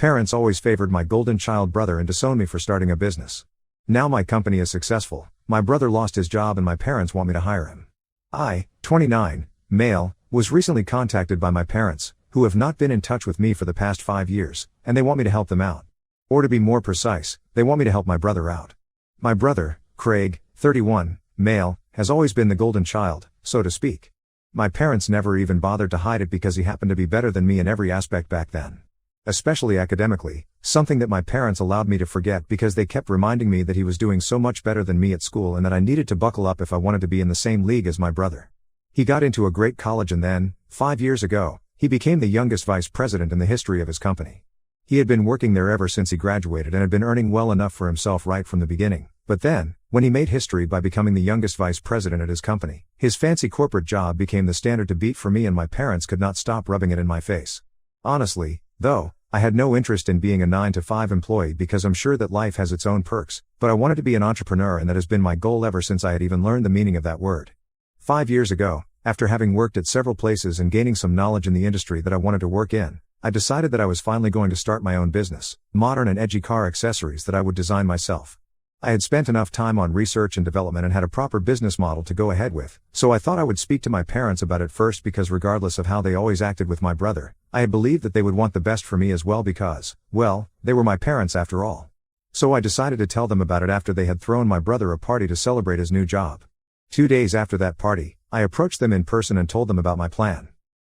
Parents always favored my golden child brother and disowned me for starting a business. Now my company is successful, my brother lost his job and my parents want me to hire him. I, 29, male, was recently contacted by my parents, who have not been in touch with me for the past 5 years, and they want me to help them out. Or to be more precise, they want me to help my brother out. My brother, Craig, 31, male, has always been the golden child, so to speak. My parents never even bothered to hide it because he happened to be better than me in every aspect back then. Especially academically, something that my parents allowed me to forget because they kept reminding me that he was doing so much better than me at school and that I needed to buckle up if I wanted to be in the same league as my brother. He got into a great college and then, 5 years ago, he became the youngest vice president in the history of his company. He had been working there ever since he graduated and had been earning well enough for himself right from the beginning, but then, when he made history by becoming the youngest vice president at his company, his fancy corporate job became the standard to beat for me and my parents could not stop rubbing it in my face. Honestly, though, I had no interest in being a 9-to-5 employee because I'm sure that life has its own perks, but I wanted to be an entrepreneur and that has been my goal ever since I had even learned the meaning of that word. 5 years ago, after having worked at several places and gaining some knowledge in the industry that I wanted to work in, I decided that I was finally going to start my own business, modern and edgy car accessories that I would design myself. I had spent enough time on research and development and had a proper business model to go ahead with, so I thought I would speak to my parents about it first because regardless of how they always acted with my brother, I had believed that they would want the best for me as well because, well, they were my parents after all. So I decided to tell them about it after they had thrown my brother a party to celebrate his new job. 2 days after that party, I approached them in person and told them about my plan.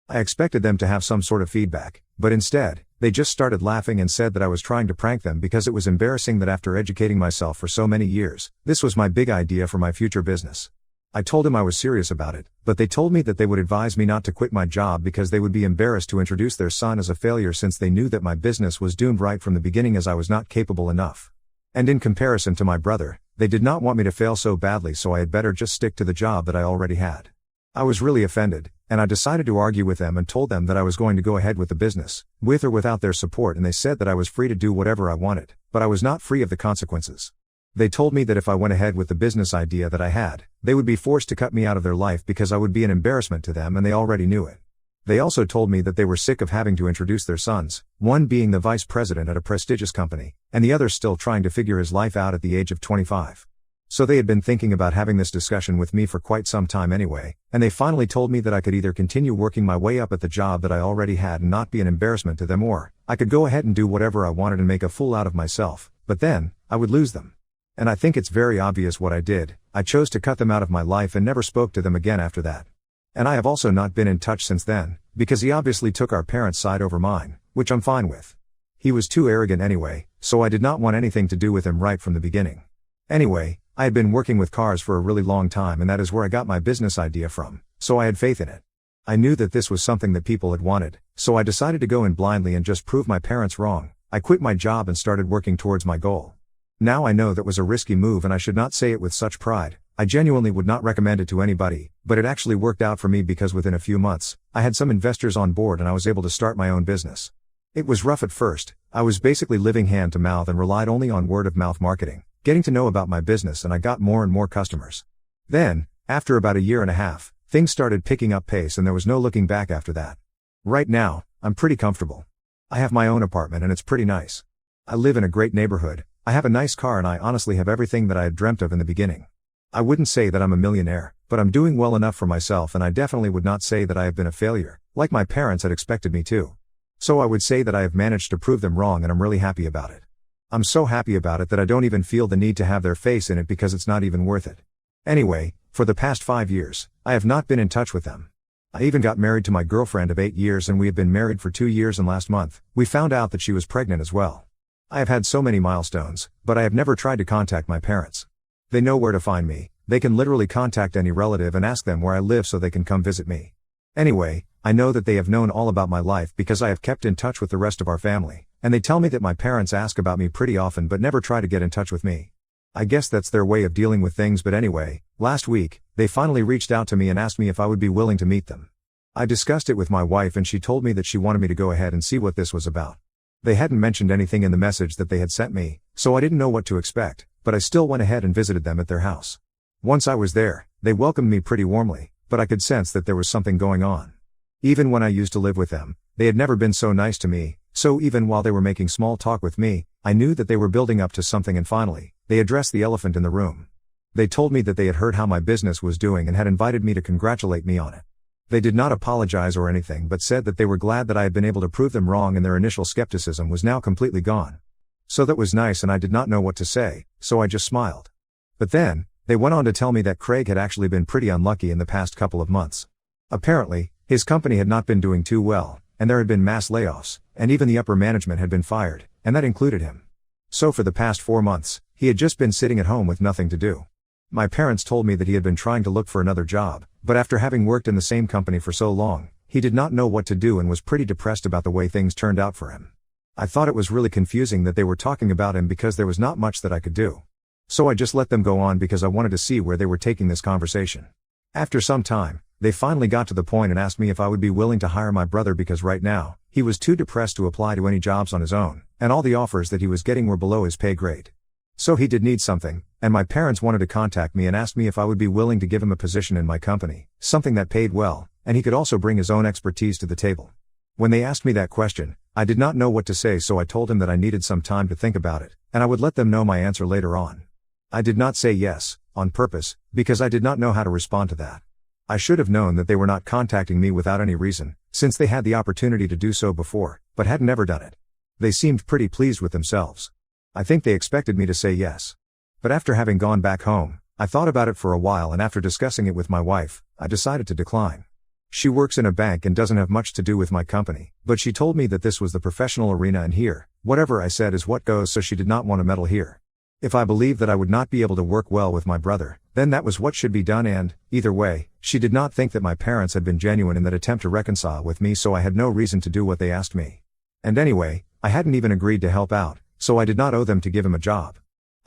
I expected them to have some sort of feedback, but instead, they just started laughing and said that I was trying to prank them because it was embarrassing that after educating myself for so many years, this was my big idea for my future business. I told them I was serious about it, but they told me that they would advise me not to quit my job because they would be embarrassed to introduce their son as a failure since they knew that my business was doomed right from the beginning as I was not capable enough. And in comparison to my brother, they did not want me to fail so badly so I had better just stick to the job that I already had. I was really offended, and I decided to argue with them and told them that I was going to go ahead with the business, with or without their support, and they said that I was free to do whatever I wanted, but I was not free of the consequences. They told me that if I went ahead with the business idea that I had, they would be forced to cut me out of their life because I would be an embarrassment to them and they already knew it. They also told me that they were sick of having to introduce their sons, one being the vice president at a prestigious company, and the other still trying to figure his life out at the age of 25. So they had been thinking about having this discussion with me for quite some time anyway, and they finally told me that I could either continue working my way up at the job that I already had and not be an embarrassment to them, or I could go ahead and do whatever I wanted and make a fool out of myself, but then, I would lose them. And I think it's very obvious what I did. I chose to cut them out of my life and never spoke to them again after that. And I have also not been in touch since then, because he obviously took our parents' side over mine, which I'm fine with. He was too arrogant anyway, so I did not want anything to do with him right from the beginning. Anyway, I had been working with cars for a really long time and that is where I got my business idea from, so I had faith in it. I knew that this was something that people had wanted, so I decided to go in blindly and just prove my parents wrong. I quit my job and started working towards my goal. Now I know that was a risky move and I should not say it with such pride. I genuinely would not recommend it to anybody, but it actually worked out for me because within a few months, I had some investors on board and I was able to start my own business. It was rough at first. I was basically living hand to mouth and relied only on word of mouth marketing, getting to know about my business, and I got more and more customers. Then, after about 1.5 years, things started picking up pace and there was no looking back after that. Right now, I'm pretty comfortable. I have my own apartment and it's pretty nice. I live in a great neighborhood, I have a nice car and I honestly have everything that I had dreamt of in the beginning. I wouldn't say that I'm a millionaire, but I'm doing well enough for myself and I definitely would not say that I have been a failure, like my parents had expected me to. So I would say that I have managed to prove them wrong and I'm really happy about it. I'm so happy about it that I don't even feel the need to have their face in it because it's not even worth it. Anyway, for the past 5 years, I have not been in touch with them. I even got married to my girlfriend of 8 years and we have been married for 2 years, and last month, we found out that she was pregnant as well. I have had so many milestones, but I have never tried to contact my parents. They know where to find me. They can literally contact any relative and ask them where I live so they can come visit me. Anyway, I know that they have known all about my life because I have kept in touch with the rest of our family, and they tell me that my parents ask about me pretty often but never try to get in touch with me. I guess that's their way of dealing with things, but anyway, last week, they finally reached out to me and asked me if I would be willing to meet them. I discussed it with my wife and she told me that she wanted me to go ahead and see what this was about. They hadn't mentioned anything in the message that they had sent me, so I didn't know what to expect, but I still went ahead and visited them at their house. Once I was there, they welcomed me pretty warmly, but I could sense that there was something going on. Even when I used to live with them, they had never been so nice to me, So even while they were making small talk with me, I knew that they were building up to something, and finally, they addressed the elephant in the room. They told me that they had heard how my business was doing and had invited me to congratulate me on it. They did not apologize or anything, but said that they were glad that I had been able to prove them wrong and their initial skepticism was now completely gone. So that was nice, and I did not know what to say, so I just smiled. But then, they went on to tell me that Craig had actually been pretty unlucky in the past couple of months. Apparently, his company had not been doing too well, and there had been mass layoffs, and even the upper management had been fired, and that included him. So for the past 4 months, he had just been sitting at home with nothing to do. My parents told me that he had been trying to look for another job, but after having worked in the same company for so long, he did not know what to do and was pretty depressed about the way things turned out for him. I thought it was really confusing that they were talking about him because there was not much that I could do. So I just let them go on because I wanted to see where they were taking this conversation. After some time, they finally got to the point and asked me if I would be willing to hire my brother because right now, he was too depressed to apply to any jobs on his own, and all the offers that he was getting were below his pay grade. So he did need something, and my parents wanted to contact me and asked me if I would be willing to give him a position in my company, something that paid well, and he could also bring his own expertise to the table. When they asked me that question, I did not know what to say, so I told him that I needed some time to think about it, and I would let them know my answer later on. I did not say yes, on purpose, because I did not know how to respond to that. I should have known that they were not contacting me without any reason, since they had the opportunity to do so before, but had never done it. They seemed pretty pleased with themselves. I think they expected me to say yes. But after having gone back home, I thought about it for a while, and after discussing it with my wife, I decided to decline. She works in a bank and doesn't have much to do with my company, but she told me that this was the professional arena and here, whatever I said is what goes, so she did not want to meddle here. If I believed that I would not be able to work well with my brother, then that was what should be done, and, either way, she did not think that my parents had been genuine in that attempt to reconcile with me, so I had no reason to do what they asked me. And anyway, I hadn't even agreed to help out, so I did not owe them to give him a job.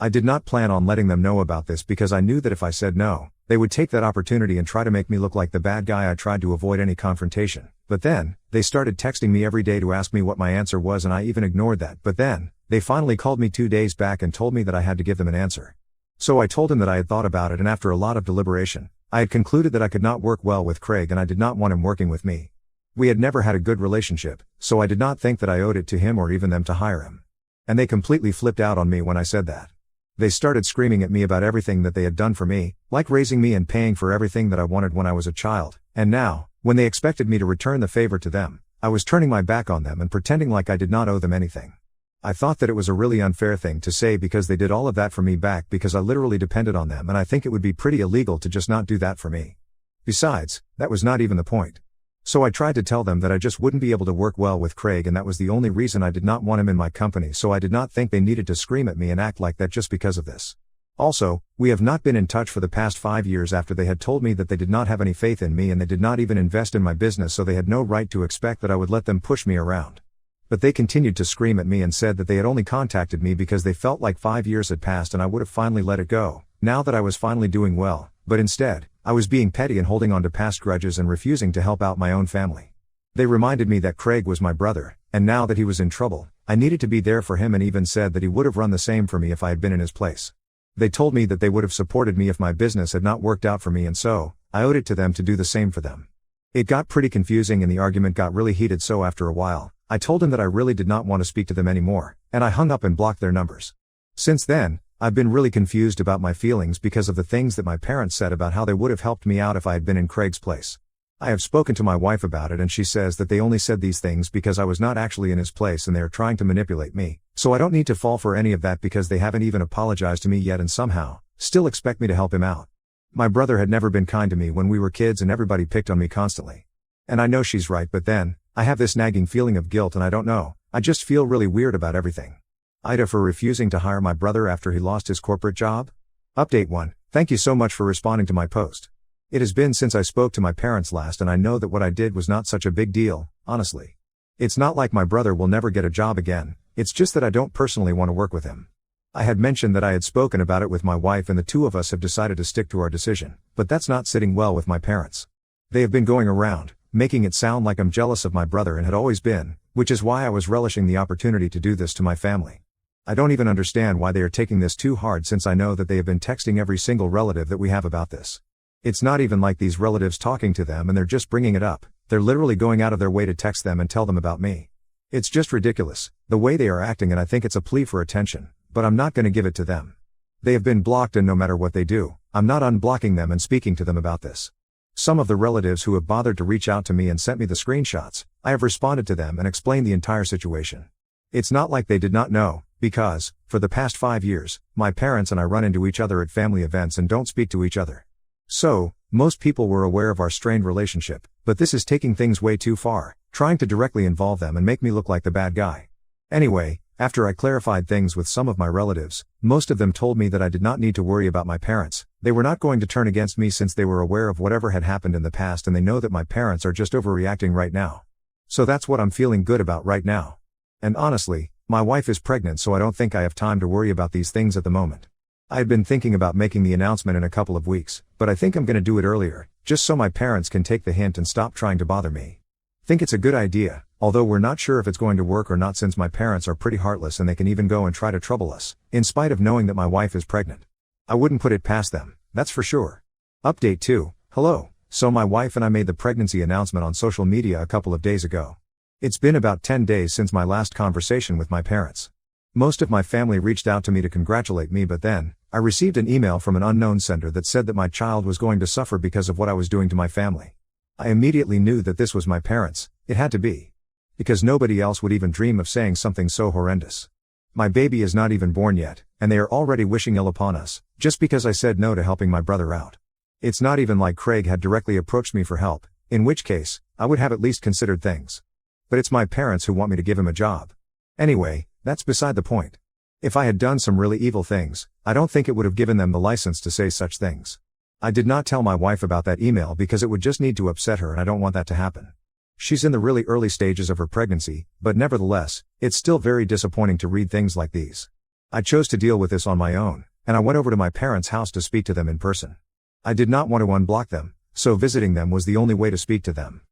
I did not plan on letting them know about this because I knew that if I said no, they would take that opportunity and try to make me look like the bad guy. I tried to avoid any confrontation, but then, they started texting me every day to ask me what my answer was, and I even ignored that. But then, they finally called me 2 days back and told me that I had to give them an answer. So I told him that I had thought about it, and after a lot of deliberation, I had concluded that I could not work well with Craig and I did not want him working with me. We had never had a good relationship, so I did not think that I owed it to him or even them to hire him. And they completely flipped out on me when I said that. They started screaming at me about everything that they had done for me, like raising me and paying for everything that I wanted when I was a child, and now, when they expected me to return the favor to them, I was turning my back on them and pretending like I did not owe them anything. I thought that it was a really unfair thing to say because they did all of that for me back because I literally depended on them, and I think it would be pretty illegal to just not do that for me. Besides, that was not even the point. So I tried to tell them that I just wouldn't be able to work well with Craig, and that was the only reason I did not want him in my company, so I did not think they needed to scream at me and act like that just because of this. Also, we have not been in touch for the past 5 years after they had told me that they did not have any faith in me and they did not even invest in my business, so they had no right to expect that I would let them push me around. But they continued to scream at me and said that they had only contacted me because they felt like 5 years had passed and I would have finally let it go, now that I was finally doing well, but instead, I was being petty and holding on to past grudges and refusing to help out my own family. They reminded me that Craig was my brother, and now that he was in trouble, I needed to be there for him, and even said that he would have run the same for me if I had been in his place. They told me that they would have supported me if my business had not worked out for me, and so, I owed it to them to do the same for them. It got pretty confusing and the argument got really heated, so after a while, I told him that I really did not want to speak to them anymore, and I hung up and blocked their numbers. Since then, I've been really confused about my feelings because of the things that my parents said about how they would have helped me out if I had been in Craig's place. I have spoken to my wife about it and she says that they only said these things because I was not actually in his place and they are trying to manipulate me, so I don't need to fall for any of that because they haven't even apologized to me yet and somehow, still expect me to help him out. My brother had never been kind to me when we were kids and everybody picked on me constantly. And I know she's right, but then, I have this nagging feeling of guilt and I don't know, I just feel really weird about everything. Ida for refusing to hire my brother after he lost his corporate job? Update 1. Thank you so much for responding to my post. It has been since I spoke to my parents last and I know that what I did was not such a big deal, honestly. It's not like my brother will never get a job again, it's just that I don't personally want to work with him. I had mentioned that I had spoken about it with my wife and the two of us have decided to stick to our decision, but that's not sitting well with my parents. They have been going around, making it sound like I'm jealous of my brother and had always been, which is why I was relishing the opportunity to do this to my family. I don't even understand why they are taking this too hard since I know that they have been texting every single relative that we have about this. It's not even like these relatives talking to them and they're just bringing it up, they're literally going out of their way to text them and tell them about me. It's just ridiculous, the way they are acting, and I think it's a plea for attention, but I'm not gonna give it to them. They have been blocked, and no matter what they do, I'm not unblocking them and speaking to them about this. Some of the relatives who have bothered to reach out to me and sent me the screenshots, I have responded to them and explained the entire situation. It's not like they did not know, because, for the past 5 years, my parents and I run into each other at family events and don't speak to each other. So, most people were aware of our strained relationship, but this is taking things way too far, trying to directly involve them and make me look like the bad guy. Anyway, after I clarified things with some of my relatives, most of them told me that I did not need to worry about my parents. They were not going to turn against me since they were aware of whatever had happened in the past, and they know that my parents are just overreacting right now. So that's what I'm feeling good about right now. And honestly, my wife is pregnant, so I don't think I have time to worry about these things at the moment. I had been thinking about making the announcement in a couple of weeks, but I think I'm gonna do it earlier, just so my parents can take the hint and stop trying to bother me. Think it's a good idea, although we're not sure if it's going to work or not, since my parents are pretty heartless and they can even go and try to trouble us, in spite of knowing that my wife is pregnant. I wouldn't put it past them, that's for sure. Update 2, hello. So my wife and I made the pregnancy announcement on social media a couple of days ago. It's been about 10 days since my last conversation with my parents. Most of my family reached out to me to congratulate me, but then, I received an email from an unknown sender that said that my child was going to suffer because of what I was doing to my family. I immediately knew that this was my parents, it had to be. Because nobody else would even dream of saying something so horrendous. My baby is not even born yet, and they are already wishing ill upon us, just because I said no to helping my brother out. It's not even like Craig had directly approached me for help, in which case, I would have at least considered things. But it's my parents who want me to give him a job. Anyway, that's beside the point. If I had done some really evil things, I don't think it would have given them the license to say such things. I did not tell my wife about that email because it would just need to upset her, and I don't want that to happen. She's in the really early stages of her pregnancy, but nevertheless, it's still very disappointing to read things like these. I chose to deal with this on my own, and I went over to my parents' house to speak to them in person. I did not want to unblock them, so visiting them was the only way to speak to them.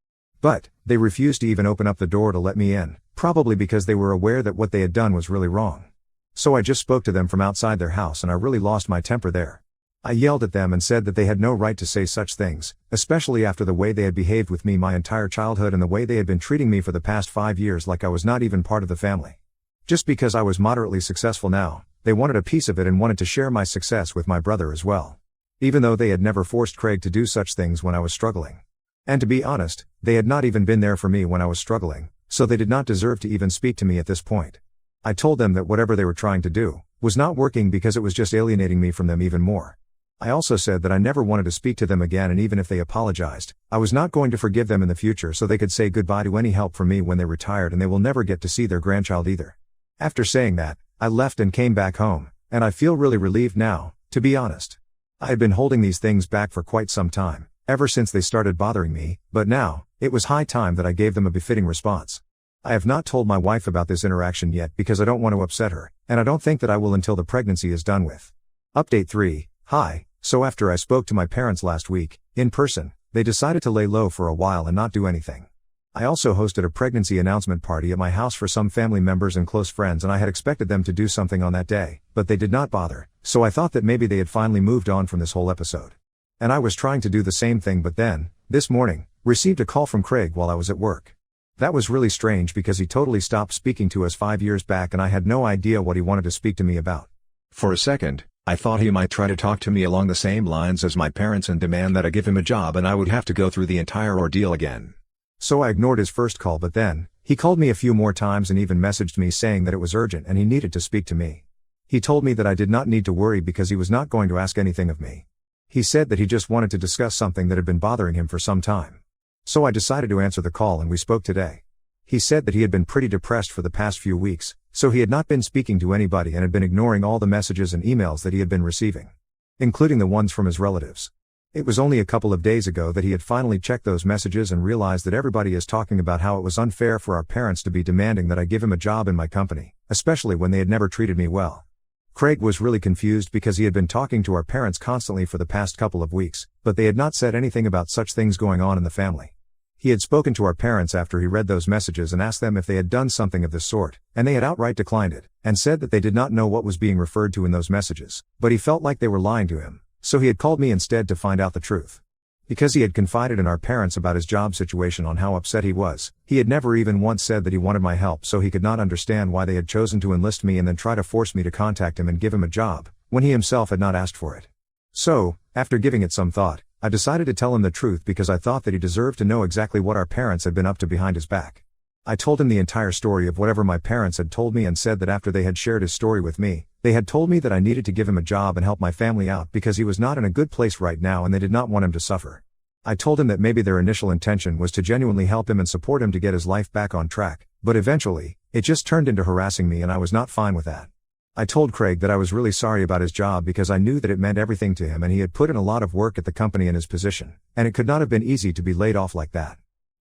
But, they refused to even open up the door to let me in, probably because they were aware that what they had done was really wrong. So I just spoke to them from outside their house, and I really lost my temper there. I yelled at them and said that they had no right to say such things, especially after the way they had behaved with me my entire childhood and the way they had been treating me for the past 5 years like I was not even part of the family. Just because I was moderately successful now, they wanted a piece of it and wanted to share my success with my brother as well. Even though they had never forced Craig to do such things when I was struggling. And to be honest, they had not even been there for me when I was struggling, so they did not deserve to even speak to me at this point. I told them that whatever they were trying to do was not working because it was just alienating me from them even more. I also said that I never wanted to speak to them again, and even if they apologized, I was not going to forgive them in the future, so they could say goodbye to any help from me when they retired, and they will never get to see their grandchild either. After saying that, I left and came back home, and I feel really relieved now, to be honest. I had been holding these things back for quite some time, ever since they started bothering me, but now, it was high time that I gave them a befitting response. I have not told my wife about this interaction yet because I don't want to upset her, and I don't think that I will until the pregnancy is done with. Update 3, hi. So after I spoke to my parents last week, in person, they decided to lay low for a while and not do anything. I also hosted a pregnancy announcement party at my house for some family members and close friends, and I had expected them to do something on that day, but they did not bother, so I thought that maybe they had finally moved on from this whole episode. And I was trying to do the same thing, but then, this morning, received a call from Craig while I was at work. That was really strange because he totally stopped speaking to us 5 years back, and I had no idea what he wanted to speak to me about. For a second, I thought he might try to talk to me along the same lines as my parents and demand that I give him a job, and I would have to go through the entire ordeal again. So I ignored his first call, but then, he called me a few more times and even messaged me saying that it was urgent and he needed to speak to me. He told me that I did not need to worry because he was not going to ask anything of me. He said that he just wanted to discuss something that had been bothering him for some time. So I decided to answer the call, and we spoke today. He said that he had been pretty depressed for the past few weeks, so he had not been speaking to anybody and had been ignoring all the messages and emails that he had been receiving, including the ones from his relatives. It was only a couple of days ago that he had finally checked those messages and realized that everybody is talking about how it was unfair for our parents to be demanding that I give him a job in my company, especially when they had never treated me well. Craig was really confused because he had been talking to our parents constantly for the past couple of weeks, but they had not said anything about such things going on in the family. He had spoken to our parents after he read those messages and asked them if they had done something of this sort, and they had outright declined it, and said that they did not know what was being referred to in those messages, but he felt like they were lying to him, so he had called me instead to find out the truth. Because he had confided in our parents about his job situation on how upset he was, he had never even once said that he wanted my help, so he could not understand why they had chosen to enlist me and then try to force me to contact him and give him a job, when he himself had not asked for it. So, after giving it some thought, I decided to tell him the truth because I thought that he deserved to know exactly what our parents had been up to behind his back. I told him the entire story of whatever my parents had told me and said that after they had shared his story with me, they had told me that I needed to give him a job and help my family out because he was not in a good place right now and they did not want him to suffer. I told him that maybe their initial intention was to genuinely help him and support him to get his life back on track, but eventually, it just turned into harassing me and I was not fine with that. I told Craig that I was really sorry about his job because I knew that it meant everything to him and he had put in a lot of work at the company and his position, and it could not have been easy to be laid off like that.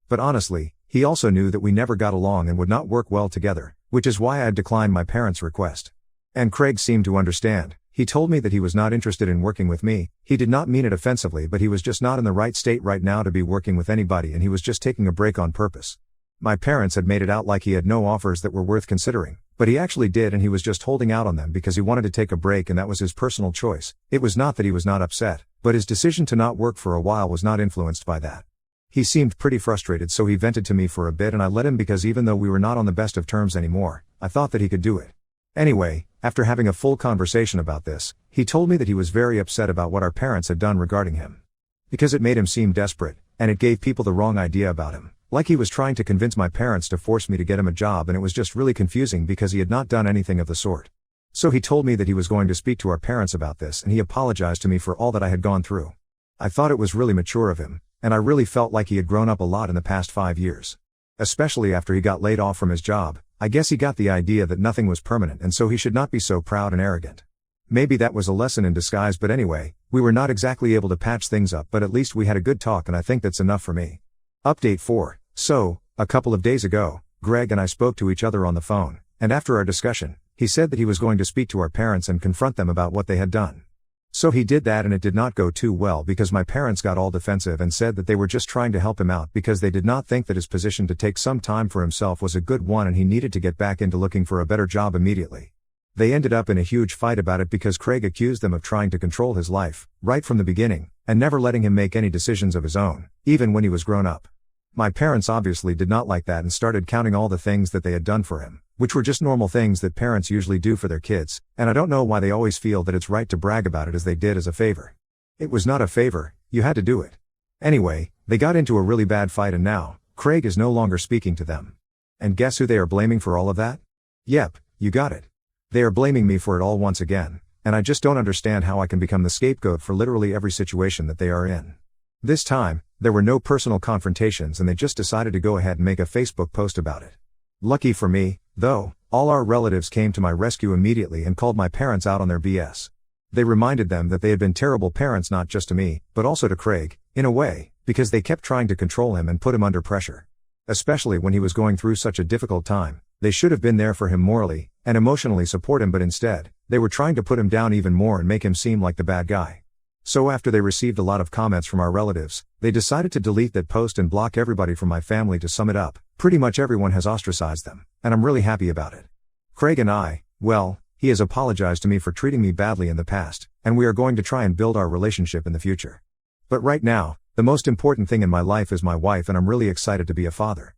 But honestly, he also knew that we never got along and would not work well together, which is why I had declined my parents' request. And Craig seemed to understand. He told me that he was not interested in working with me. He did not mean it offensively, but he was just not in the right state right now to be working with anybody and he was just taking a break on purpose. My parents had made it out like he had no offers that were worth considering, but he actually did and he was just holding out on them because he wanted to take a break and that was his personal choice. It was not that he was not upset, but his decision to not work for a while was not influenced by that. He seemed pretty frustrated, so he vented to me for a bit and I let him because even though we were not on the best of terms anymore, I thought that he could do it. Anyway, after having a full conversation about this, he told me that he was very upset about what our parents had done regarding him. Because it made him seem desperate, and it gave people the wrong idea about him, like he was trying to convince my parents to force me to get him a job, and it was just really confusing because he had not done anything of the sort. So he told me that he was going to speak to our parents about this and he apologized to me for all that I had gone through. I thought it was really mature of him, and I really felt like he had grown up a lot in the past 5 years. Especially after he got laid off from his job. I guess he got the idea that nothing was permanent and so he should not be so proud and arrogant. Maybe that was a lesson in disguise, but anyway, we were not exactly able to patch things up, but at least we had a good talk and I think that's enough for me. Update 4. So, a couple of days ago, Greg and I spoke to each other on the phone, and after our discussion, he said that he was going to speak to our parents and confront them about what they had done. So he did that and it did not go too well because my parents got all defensive and said that they were just trying to help him out because they did not think that his position to take some time for himself was a good one and he needed to get back into looking for a better job immediately. They ended up in a huge fight about it because Craig accused them of trying to control his life, right from the beginning, and never letting him make any decisions of his own, even when he was grown up. My parents obviously did not like that and started counting all the things that they had done for him, which were just normal things that parents usually do for their kids, and I don't know why they always feel that it's right to brag about it as they did as a favor. It was not a favor, you had to do it. Anyway, they got into a really bad fight and now, Craig is no longer speaking to them. And guess who they are blaming for all of that? Yep, you got it. They are blaming me for it all once again, and I just don't understand how I can become the scapegoat for literally every situation that they are in. This time, there were no personal confrontations and they just decided to go ahead and make a Facebook post about it. Lucky for me, though, all our relatives came to my rescue immediately and called my parents out on their BS. They reminded them that they had been terrible parents not just to me, but also to Craig, in a way, because they kept trying to control him and put him under pressure. Especially when he was going through such a difficult time, they should have been there for him morally and emotionally support him, but instead, they were trying to put him down even more and make him seem like the bad guy. So after they received a lot of comments from our relatives, they decided to delete that post and block everybody from my family. To sum it up, pretty much everyone has ostracized them, and I'm really happy about it. Craig and I, well, he has apologized to me for treating me badly in the past, and we are going to try and build our relationship in the future. But right now, the most important thing in my life is my wife, and I'm really excited to be a father.